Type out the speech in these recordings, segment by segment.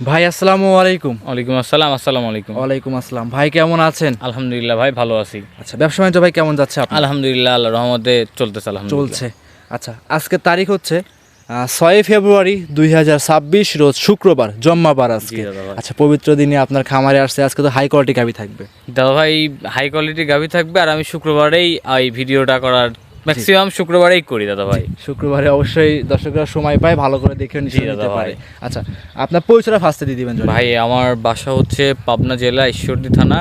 ভাই আসসালামু আলাইকুম। ওয়ালাইকুম আসসালাম। আসসালামু আলাইকুম। ওয়ালাইকুম আসসালাম। ভাই কেমন আছেন? আলহামদুলিল্লাহ ভাই, ভালো আছি। আচ্ছা, ব্যবসা বাণিজ্য ভাই কেমন যাচ্ছে আপনার? আলহামদুলিল্লাহ, আল্লাহর রহমতে চলতেছে। আলহামদুলিল্লাহ চলছে। আচ্ছা, আজকের তারিখ হচ্ছে 6 ফেব্রুয়ারি 2026, রোজ শুক্রবার, জম্মাবার আজকে। জি দাদা ভাই। আচ্ছা, পবিত্র দিনে আপনার খামারে আসছে, আজকে তো হাই কোয়ালিটি গাভী থাকবে। দাদা ভাই, হাই কোয়ালিটি গাভি থাকবে, আর আমি শুক্রবারেই এই ভিডিওটা করার ম্যাক্সিমাম শুক্রবারেই করি দাদা ভাই। শুক্রবারে অবশ্যই দর্শকরা সময় পায়, ভালো করে দেখে নিতে দাদা পারে। ভাই। আচ্ছা, আপনার পরিচয়টা ফার্স্টে দিয়ে দিবেন ভাই, আমার বাসা হচ্ছে পাবনা জেলা ঈশ্বরদী থানা,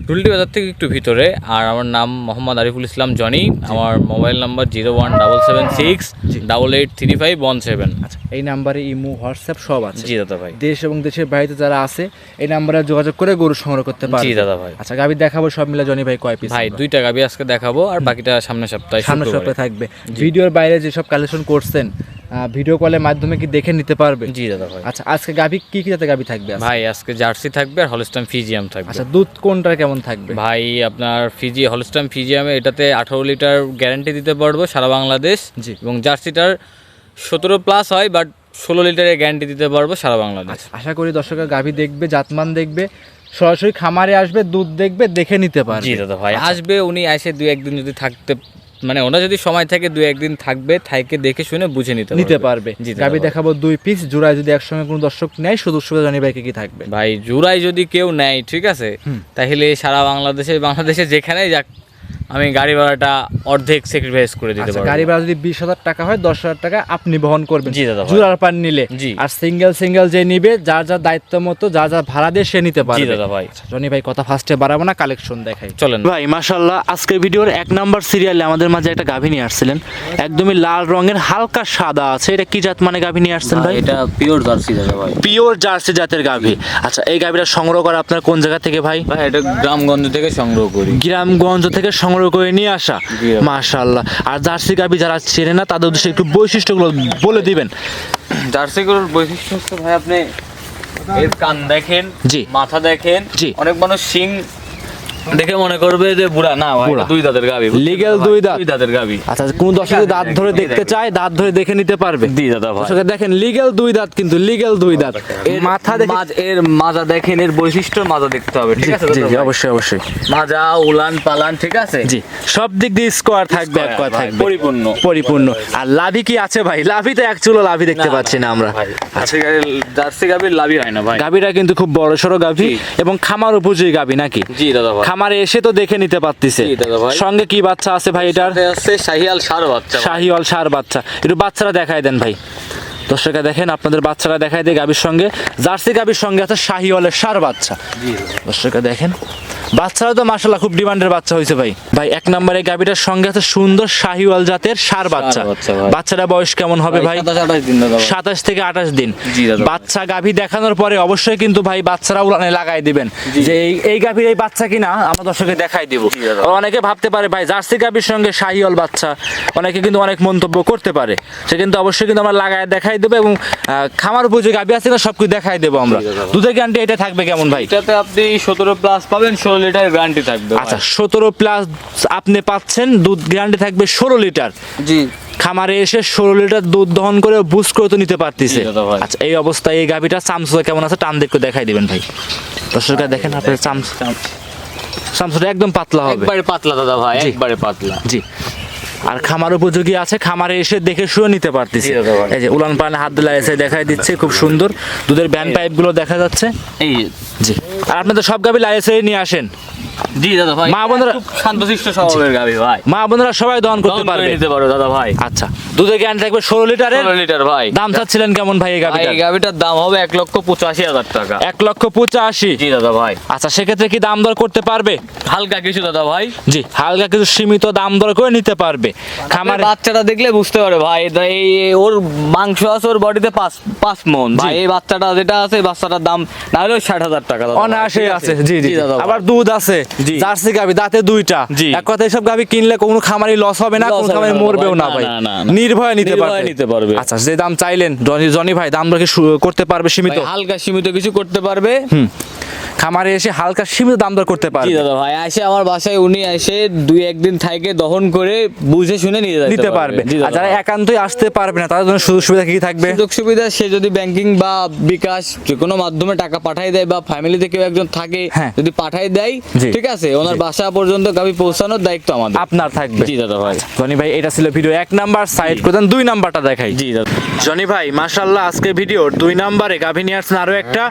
টুলটি বাজার থেকে একটু ভিতরে। আর আমার নাম মোহাম্মদ আরিফুল ইসলাম জনি। আমার মোবাইল নাম্বার 01776883517। আচ্ছা, এই নাম্বারে ইমো, হোয়াটসঅ্যাপ সব আছে। জি দাদা ভাই। দেশ এবং দেশের বাইরে যারা আছে এই নাম্বারে যোগাযোগ করে গরু সংগ্রহ করতে পারে। জি দাদা ভাই। আচ্ছা, গাভী দেখাবো সব মিলে জনি ভাই কয় পিস? ভাই, 2টা গাভি আজকে দেখাবো, আর বাকিটা সামনের সপ্তাহে সামনের শুক্রবারে। সপ্তাহে থাকবে। ভিডিওর বাইরে যেসব কালেকশন করছেন ভিডিও কলের মাধ্যমে কি দেখে নিতে পারবে? জি দাদা ভাই। আচ্ছা, আজকে গাভী কি কি জাতের গাভী থাকবে আজকে? ভাই, আজকে জার্সি থাকবে আর হলস্টাইন ফিজিয়াম থাকবে। আচ্ছা, দুধ কোনটার কেমন থাকবে? ভাই, আপনার হলস্টাইন ফিজিয়ামে এটাতে 18 লিটার গ্যারান্টি দিতে পারবো সারা বাংলাদেশ। জি। এবং জার্সিটার 17 প্লাস হয়, বাট 16 লিটারের গ্যারান্টি দিতে পারবো সারা বাংলাদেশ। আশা করি দর্শকরা গাভী দেখবে, জাতমান দেখবে, সরাসরি খামারে আসবে, দুধ দেখবে, দেখে নিতে পারবে। জি দাদা ভাই, আসবে উনি, এসে 2-1 দিন যদি থাকতে, মানে ওনার যদি সময় থাকে 2-1 দিন থাকবে, থাকে দেখে শুনে বুঝে নিতে পারবে। জি দাদা গাভী ভাই। দেখাবো 2 পিস। জোড়ায় যদি একসঙ্গে কোনো দর্শক নেয়, সুযোগ সুবিধা জনি ভাইকে কি থাকবে? ভাই, জোড়ায় যদি কেউ নেয়, ঠিক আছে, তাহলে সারা বাংলাদেশে যেখানেই যাক, আমি গাড়ি ভাড়াটা অর্ধেক স্যাক্রিফাইস করে দিতে আচ্ছা, পারবো। গাড়ি ভাড়া যদি 20,000 টাকা হয়, 10,000 টাকা আপনি বহন করবেন। জি দাদা ভাই। জোড়ার পার নিলে। জি। আর সিঙ্গেল যে নিবে, যার যার দায়িত্ব মতো, যা যা ভাড়া দিয়ে সে নিতে জি পারবে। দাদা ভাই। জনি ভাই, কথা ফার্স্টে বাড়াবো না, কালেকশন দেখাই। চলেন ভাই, মাশাআল্লাহ, আজকের ভিডিওর 1 নাম্বার সিরিয়ালে আমাদের মাঝে একটা গাভী নিয়ে আসছিলেন, একদমই লাল রঙের, হালকা সাদা আছে। এটা কি জাত মানে গাভী নিয়ে আসছেন ভাই? এটা পিওর জার্সি দাদা ভাই। পিওর জার্সি জাতের গাভী। আচ্ছা, এই গাভীটা সংগ্রহ করা আপনার কোন জায়গা থেকে ভাই? ভাই, এটা গ্রামগঞ্জ থেকে সংগ্রহ করি। গ্রামগঞ্জ থেকে সংগ্রহ করে নিয়ে আসা। জি। মাশাআল্লাহ। আর জার্সি গাভী যারা চেনে না, তাদের উদ্দেশ্যে একটু বৈশিষ্ট্যগুলো বলে দিবেন। জার্সি গরুর বৈশিষ্ট্য হচ্ছে ভাই, আপনি এর কান দেখেন, জি। মাথা দেখেন। জি। অনেক মানুষ শিং দেখে মনে করবে যে বুড়া, না ভাই, বুড়া। 2 দাঁতের গাবি। Legal 2 দাঁত? 2 দাঁতের গাবি। আচ্ছা, কোন দর্শক যদি দাঁত ধরে দেখতে চায়, দাঁত ধরে দেখে নিতে পারবে। জি দাদা ভাই। দর্শক দেখেন, লিগ্যাল 2 দাঁত, কিন্তু লিগ্যাল 2 দাঁত। এর মাথা দেখে, এর মাজা দেখেন, এর বৈশিষ্ট্য মাজা দেখতে হবে, ঠিক আছে জি দাদা জি, ভাই? অবশ্যই অবশ্যই। মাজা, উলান পালান, ঠিক আছে। জি, সব দিক দিয়ে স্কোয়ার থাকবে, এক কথা ভাই, থাকবে, পরিপূর্ণ। পরিপূর্ণ। আর লাভি কি আছে ভাই? লাভি তো এক চুলো লাভি দেখতে পাচ্ছি না আমরা। জার্সি গাবির লাভই হয় না ভাই। গাভিটা কিন্তু খুব বড় সড়ো গাভি জি। এবং খামার উপযোগী গাভি নাকি? জি দাদা ভাই। খামারে এসে তো দেখে নিতে পারতেছে। জি দাদা ভাই। সঙ্গে কি বাচ্চা আছে ভাই এটার? এটা হচ্ছে শাহিয়াল ষাঁড় বাচ্চা ভাই। শাহিওয়াল ষাঁড় বাচ্চা। একটু বাচ্চারা দেখাই দেন ভাই। দর্শকরা দেখেন, আপনাদের বাচ্চারা দেখাই দিয়ে গাভীর সঙ্গে, জার্সি গাভীর সঙ্গে আছে শাহিওয়ালের ষাঁড় বাচ্চা। জি। দর্শকরা দেখেন, বাচ্চারা তো মাশাআল্লাহ খুব ডিমান্ডের বাচ্চা হয়েছে ভাই। ভাই, 1 নম্বরে গাভীটার সঙ্গে আছে সুন্দর শাহিওয়াল জাতের ষাঁড় বাচ্চা। বাচ্চা ভাই। বাচ্চারা বয়স কেমন হবে ভাই? 27-28 দিন দাদা ভাই। 27 থেকে 28 দিন। জি দাদা। বাচ্চা গাভী দেখানোর পরে অবশ্যই কিন্তু ভাই বাচ্চারা উলানে লাগাই দিবেন যে এই গাভীর এই বাচ্চা কিনা, আমরা দর্শককে দেখাই দিব। জি দাদা। অনেকে ভাবতে পারে ভাই জার্সি গাভীর সঙ্গে শাহিওয়াল বাচ্চা, অনেকে কিন্তু অনেক মন্তব্য করতে পারে, সে কিন্তু অবশ্যই কিন্তু আমরা লাগায় দেখাই দেবো। এবং খামার উপযোগী গাভী আছে না, সবকিছু দেখাই দেবো আমরা। জি দাদা। দুধের গ্যারান্টি এটা থাকবে কেমন ভাই? এটাতে আপনি 17 প্লাস পাবেন, 16 লিটার গ্যারান্টি থাকবে ভাই। আচ্ছা, 17 প্লাস আপনি পাচ্ছেন, দুধ গ্যারান্টি থাকবে 16 লিটার। জি। খামারে এসে 16 লিটার দুধ দহন করে বুস্ট করে তো নিতে পারতেছে। জি দাদা ভাই। আচ্ছা, এই অবস্থায় এই গাভীটা চামচুটা কেমন আছে টান দেখে দেখাই দিবেন ভাই। দর্শকরা দেখেন, আপনার চামচুটা একদম পাতলা হবে। একবারে পাতলা দাদা ভাই, জি। একবারে পাতলা। জি। আর খামার উপযোগী আছে, খামারে এসে দেখে শুয়ে নিতে পারতেছে। জি দাদা ভাই। এই যে উলান পালানে হাত দিলে এসে দেখাই দিচ্ছে, খুব সুন্দর। দুধের ব্যান্ড পাইপ গুলো দেখা যাচ্ছে। এই জি। আর আপনি তো সব গাভী লাইসে নিয়ে আসেন। জি দাদা ভাই। মা বোনেরা খুব শান্তশিষ্ট স্বভাবের গাবি ভাই। মা বোনেরা সবাই দহন করতে দহন করে পারবে। নিতে পারো দাদা ভাই। আচ্ছা, দুধের গ্যারান্টি থাকবে 16 লিটারের। 16 লিটার ভাই। দাম চাচ্ছিলেন কেমন ভাই এই ভাই, গাভীটার? এই গাবিটার দাম হবে 1,85,000 টাকা। 1,85,000। জি দাদা ভাই। আচ্ছা, সেক্ষেত্রে কি দাম দর করতে পারবে? হালকা কিছু দাদা ভাই। জি, হালকা কিছু সীমিত দাম দর করে নিতে পারবে। খামারে বাচ্চাটা দেখলে বুঝতে পারে ভাই, এই ওর মাংস আছে, ওর বডিতে 5 মণ ভাই। এই বাচ্চাটা যেটা আছে, এই বাচ্চাটার দাম না হলে 60,000 টাকা দাদা ভাই। অনায়াসে ঠিক আছে। জি জি। দাদা ভাই। আবার দুধ আছে, জি। জার্সি গাভী, দাঁতে 2টা। জি। এক কথা, এসব গাভী কিনলে কোনো খামারি লস হবে না, Loss কোনো হবে খামারি না মরবেও ভাই, না না, ভাই। না, না, না। নির্ভয়ে নিতে নির্ভয়ে নিতে পারবে। আচ্ছা, যে দাম চাইলেন জনি ভাই, দাম দর কি করতে পারবে সীমিত? ভাই, হালকা সীমিত কিছু করতে পারবে। খামারে এসে হালকা সীমিত দাম দর করতে জি পারবে। দাদা ভাই, এসে আমার বাসায় উনি এসে 2-1 দিন থেকে দহন করে বুঝে শুনে নিয়ে নিতে পারবে। জি আর দাদা যারা ভাই। একান্তই আসতে পারবে না তাদের জন্য সুযোগ সুবিধা কি কি থাকবে? সুযোগ সুবিধা, সে যদি ব্যাংকিং বা বিকাশ যে কোনো মাধ্যমে টাকা পাঠাই দেয় বা ফ্যামিলিতে কেউ একজন থাকে হ্যাঁ। যদি পাঠাই দেয়, জি। ঠিক আছে, ওনার বাসা পর্যন্ত গাভী পৌঁছানোর দায়িত্ব আমাদের। আপনার থাকবে। জি দাদা ভাই। জনি ভাই এটা ছিল ভিডিও 1 নাম্বার, সাইড করে দেন 2 নাম্বারটা দেখাই। জি দাদা। জনি ভাই মাশাআল্লাহ আজকে ভিডিওর 2 নাম্বারে গাভী নিয়ে আসছেন আরো একটা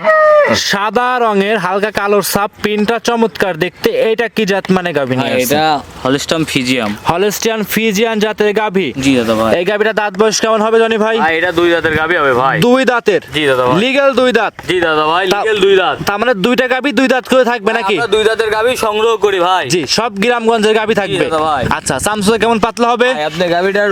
সাদা রঙের হালকা কালোর সাপ, পিনটা চমৎকার দেখতে। এটা কি জাত মানে গাভী নিয়ে আসছেন? এটা হলস্টাম ফিজিয়াম। হলস্টিয়ান ফ্রিজিয়ান জাতের গাভী। জি দাদা ভাই। এই গাভীটা দাঁত বয়স কেমন হবে জনি ভাই? এটা 2 দাঁতের গাভী হবে ভাই। 2 দাঁতের। জি দাদা ভাই। লিগ্যাল 2 দাঁত। জি দাদা ভাই, তা- লিগেল 2 দাঁত। তার মানে 2টা গাভী 2 দাঁত করে থাকবে নাকি? আমরা 2 দাঁতের গাভী সংগ্রহ করি ভাই। জি, সব গ্রামগঞ্জের গাভী থাকবে। দাদা ভাই। আচ্ছা, সামসুদা কেমন পাতলা হবে? ভাই, আপনি গাভীটার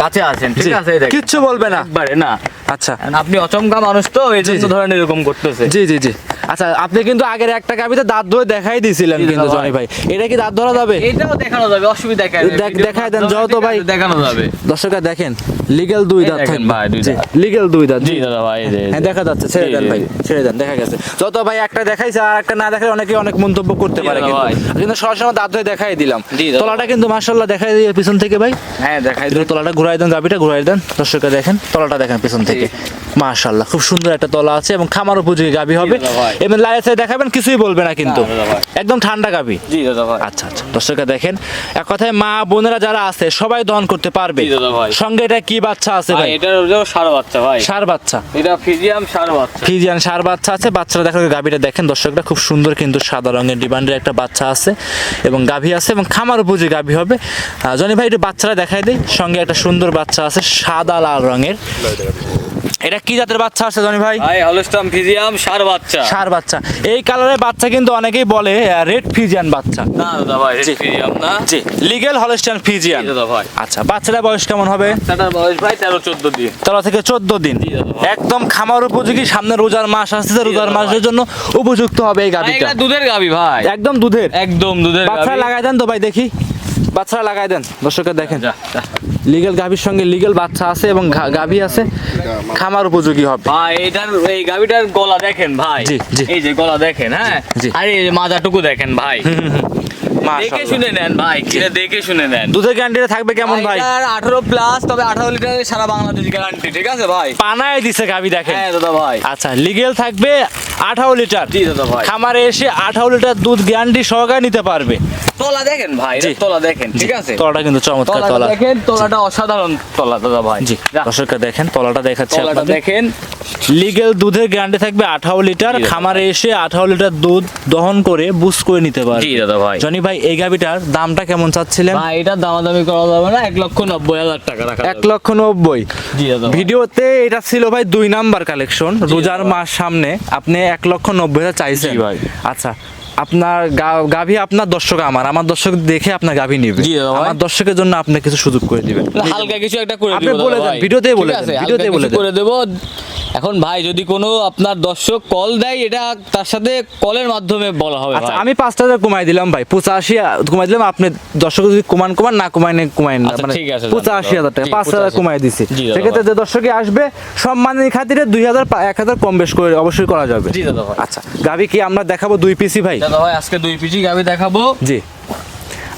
কাছে আছেন, জি, ঠিক আছে, এই দেখেন। কিচ্ছু বলবে না। একবারে না। আচ্ছা, আপনি অচমকা মানুষ তো, এই জন্য জি। ধরেন এরকম করতেছে। জি জি জি। আচ্ছা, আপনি কিন্তু আগের একটা গাভীতে দাঁত ধরে দেখাই দিয়েছিলেন জি, কিন্তু দাদা জনি ভাই। এটা কি দাঁত ধরা যাবে? এটাও দেখানো যাবে, অসুবিধা কেন? দেখায় দেন যত ভাই। দেখানো যাবে। দর্শকরা দেখেন, লিগ্যাল 2 এই দাঁত দেখেন থাকবে। ভাই, 2 জি, দাঁত। লিগ্যাল 2 দাঁত। জি দাদা ভাই, এই যে, হ্যাঁ, দেখা যাচ্ছে। ছেড়ে জি, দেন জি, ভাই, জি। ছেড়ে দেন, দেখা গেছে। যত ভাই একটা দেখাইছে আর একটা না দেখালে অনেকে অনেক মন্তব্য করতে জি, পারে দাদা কিন্তু। ভাই। কিন্তু সরাসরি আমার দাঁত ধরে দেখাই দিলাম। জি, দাদা তলাটা কিন্তু মাশাআল্লাহ দেখাই দিয়ে পিছন থেকে ভাই। হ্যাঁ দেখাই একটু তলাটা ঘুরাই দেন, গাভীটা ঘুরাই দেন, দর্শকরা দেখেন তলাটা দেখেন পিছন থেকে। মাশাআল্লাহ খুব সুন্দর একটা তলা আছে এবং খামার উপযোগী গাভী হবে। দাদা ভাই। এবং লাইসে দেখাবেন কিছুই বলবে না কিন্তু। না, দাদা ভাই। একদম ঠান্ডা গাভী। জি দাদা ভাই। আচ্ছা আচ্ছা, দর্শকরা দেখেন, এক কথায় মা বোনেরা যারা আছে সবাই দহন করতে পারবে। জি, দাদা ভাই। সঙ্গে এটা কি বাচ্চা আছে ভাই, ভাই? এটার হলো ষাঁড় বাচ্চা ভাই। ষাঁড় বাচ্চা। এটা ফিজিয়াম ষাঁড় বাচ্চা। ফিজিয়ান ষাঁড় বাচ্চা আছে। বাচ্চারা দেখো, গাভীটা দেখেন দর্শকরা, খুব সুন্দর কিন্তু সাদা রঙের ডিমান্ডের একটা বাচ্চা আছে এবং গাভী আছে এবং খামার উপযোগী গাভী হবে। জনি ভাই একটু বাচ্চারা দেখাই দেই। সঙ্গে একটা সুন্দর বাচ্চা আছে সাদা লাল রঙের। এটা কি জাতের বাচ্চা আছে জনি ভাই? ভাই হলস্টাম ফিজিয়াম ষাঁড় বাচ্চা। ষাঁড় বাচ্চা। এই কালারের বাচ্চা কিন্তু অনেকেই বলে রেড ফিজিয়ান বাচ্চা। না দাদা ভাই, জি। ফিজিয়াম না। জি, লিগ্যাল হলস্টিয়ান ফিজিয়ান। জি দাদা ভাই। আচ্ছা, বাচ্চাটা বয়স কেমন হবে? বাচ্চাটার বয়স ভাই 13-14 দিন। 13 থেকে 14 দিন। জি দাদা ভাই। একদম খামার উপযোগী। সামনে রোজার মাস আসছে, রোজার দাদা মাসের জন্য উপযুক্ত হবে এই ভাই, গাভীটা। এগুলা দুধের গাভী ভাই। একদম দুধের। একদম দুধের বাচ্চা গাভী। লাগাই দেন তো ভাই, দেখি বাচ্চা লাগাই দেন, দর্শকরা দেখেন। যা, যা। লিগ্যাল গাভীর সঙ্গে লিগ্যাল বাচ্চা আছে এবং গাভী আছে, খামার উপযোগী হবে। ভাই এটার এই গাভীটার গলা দেখেন ভাই। জি, জি। এই যে গলা দেখেন, হ্যাঁ। জি। আর এই যে মাজাটুকু দেখেন ভাই। দেখে মাশাআল্লাহ। শুনে নেন ভাই, কিনে দেখে শুনে নেন। দুধের গ্যারান্টিটা থাকবে কেমন ভাই? এটার 18 প্লাস, তবে 18 লিটারের সারা বাংলাদেশ গ্যারান্টি, ঠিক আছে ভাই? পানায় দিছে গাভী দেখেন। হ্যাঁ দাদা ভাই। আচ্ছা, লিগ্যাল থাকবে 18 লিটার। জি দাদা ভাই। খামারে এসে 18 লিটার দুধ গ্যারান্টি সহকারে নিতে পারবে। তলা দেখেন ভাই, জি। এটার তলা দেখেন, ঠিক আছে? তলাটা কিন্তু চমৎকার তলাটা তলা। দেখেন, তলাটা অসাধারণ তলা দাদা ভাই। জি, যা, দর্শকরা দেখেন তলাটা দেখাচ্ছে তলাটা আপনাদের। দেখেন। লিগ্যাল দুধের গ্যারান্টি থাকবে 18 লিটার। জি দাদা। খামারে এসে 18 লিটার দুধ দহন করে বুস করে নিতে পারবে। জি দাদা ভাই। জনি ভাই, এই গাভীটার দামটা কেমন চাচ্ছিলেন? ভাই এটার দামাদামি করা যাবে না, 1,90,000 টাকা রাখা যাবে। 1,90,000। জি দাদা ভাই। ভিডিওতে এটা ছিল ভাই 2 নাম্বার কালেকশন। রোজার দাদা। মাস সামনে, আপনি 1,90,000 চাইছেন। জি ভাই। আচ্ছা, আপনার গাভী আপনার দর্শক, আমার দর্শক দেখে আপনার গাভী নিবে। জি দাদা ভাই। আমার দর্শকের জন্য আপনি কিছু সুযোগ করে দিবেন। হালকা কিছু একটা করে আপনি দিব বলে দাদা দেন, ভাই। ভিডিওতেই বলে ঠিক দেন, আছে, ভিডিওতেই হালকা বলে কিছু দেন। করে দেব। এখন ভাই যদি কোনো আপনার দর্শক কল দেয়, এটা তার সাথে কলের মাধ্যমে বলা হবে আচ্ছা, ভাই। আমি 5,000 কমাই দিলাম ভাই, 85 কমাই দিলাম। আপনি দর্শক যদি কমান না কমাই না, আচ্ছা, মানে ঠিক আছে, 85,000 টাকা, জি, 5,000 85,000 কমাই দিছি। জি দাদা সেক্ষেত্রে যে দর্শকই আসবে সম্মানের খাতিরে 2,000 1,000 কম বেশ করে অবশ্যই করা যাবে। জি দাদা ভাই। আচ্ছা, গাভী কি আমরা দেখাবো 2 পিসি ভাই? দাদা ভাই আজকে 2 পিজি গাভী দেখাবো। জি।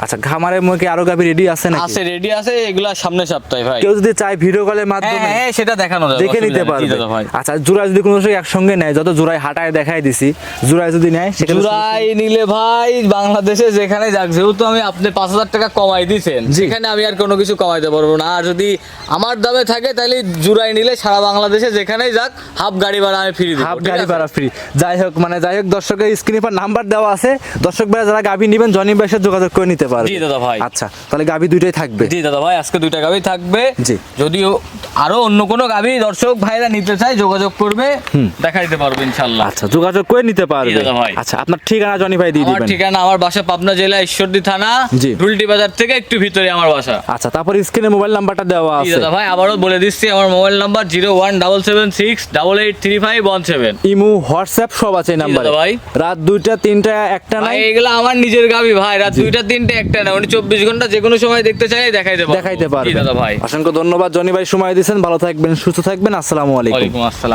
আচ্ছা, খামারের মুখে আরো গাভী রেডি আছে নাকি? আছে, রেডি আছে, এগুলা সামনে সপ্তাহে ভাই। কেউ যদি চায় ভিডিও কলের হ্যাঁ মাধ্যমে হ্যাঁ, সেটা দেখানো যাবে, দেখে অসুবিধা নিতে নেই। জি পারবে। দাদা ভাই। আচ্ছা, জোড়া যদি কোনো দর্শক একসঙ্গে নেয়, যত জোড়ায় হাঁটায় দেখাই দিছি, জোড়ায় যদি নেয় সেখানে জুরাই নিলে ভাই বাংলাদেশে যেখানে যাক, যেহেতু আমি আপনি 5,000 টাকা কমাই দিয়েছেন, জি। সেখানে আমি আর কোনো কিছু কমাইতে পারবো না। আর যদি আমার দামে থাকে, তাহলে জুরাই নিলে সারা বাংলাদেশে যেখানেই যাক হাফ গাড়ি ভাড়া আমি ফ্রি দিব। হাফ ঠিক গাড়ি আছে? ভাড়া ফ্রি। যাই হোক দর্শকের স্ক্রিনে পর নাম্বার দেওয়া আছে, দর্শক ভাইরা যারা গাভী নেবেন জনি ভাইয়ের সাথে যোগাযোগ করে নিতে পারবে। জি দাদা ভাই। আচ্ছা, তাহলে গাভী দুইটাই থাকবে। জি দাদা ভাই, আজকে 2টা গাভী থাকবে। জি। যদিও আরো অন্য কোনো গাভী দর্শক ভাইরা নিতে চায়, যোগাযোগ করবে, দেখা দিতে পারবে ইনশাল্লাহ। আচ্ছা, যোগাযোগ করে নিতে পারবে। জি দাদা ভাই। আচ্ছা, আপনার ঠিকানা জনি ভাই দিয়ে আমার দিবেন। ঠিকানা, আমার বাসা পাবনা জেলা ঈশ্বরদী থানা, জি। রুলটি বাজার থেকে একটু ভিতরে আমার বাসা। আচ্ছা, তারপর স্ক্রিনে মোবাইল নাম্বারটা দেওয়া জি আছে। দাদা ভাই, আবারও বলে দিচ্ছি, আমার মোবাইল নাম্বার 01776883517। ইমো, হোয়াটসঅ্যাপ সব আছে এই নাম্বারে। দাদা ভাই। রাত 2টা 3টা 1টা ভাই নাই এগুলো আমার নিজের গাবি ভাই, রাত 2টা 3টে 1টা না, উনি 24 ঘন্টা যে কোনো সময় দেখতে চাইলে দেখাইতে পারবো। দেখাইতে জি পারবে। দাদা ভাই। অসংখ্য ধন্যবাদ জনি ভাই, সময় দিয়েছেন। ভালো থাকবেন, সুস্থ থাকবেন। আসসালামু আলাইকুম। ওয়ালাইকুম আসসালাম।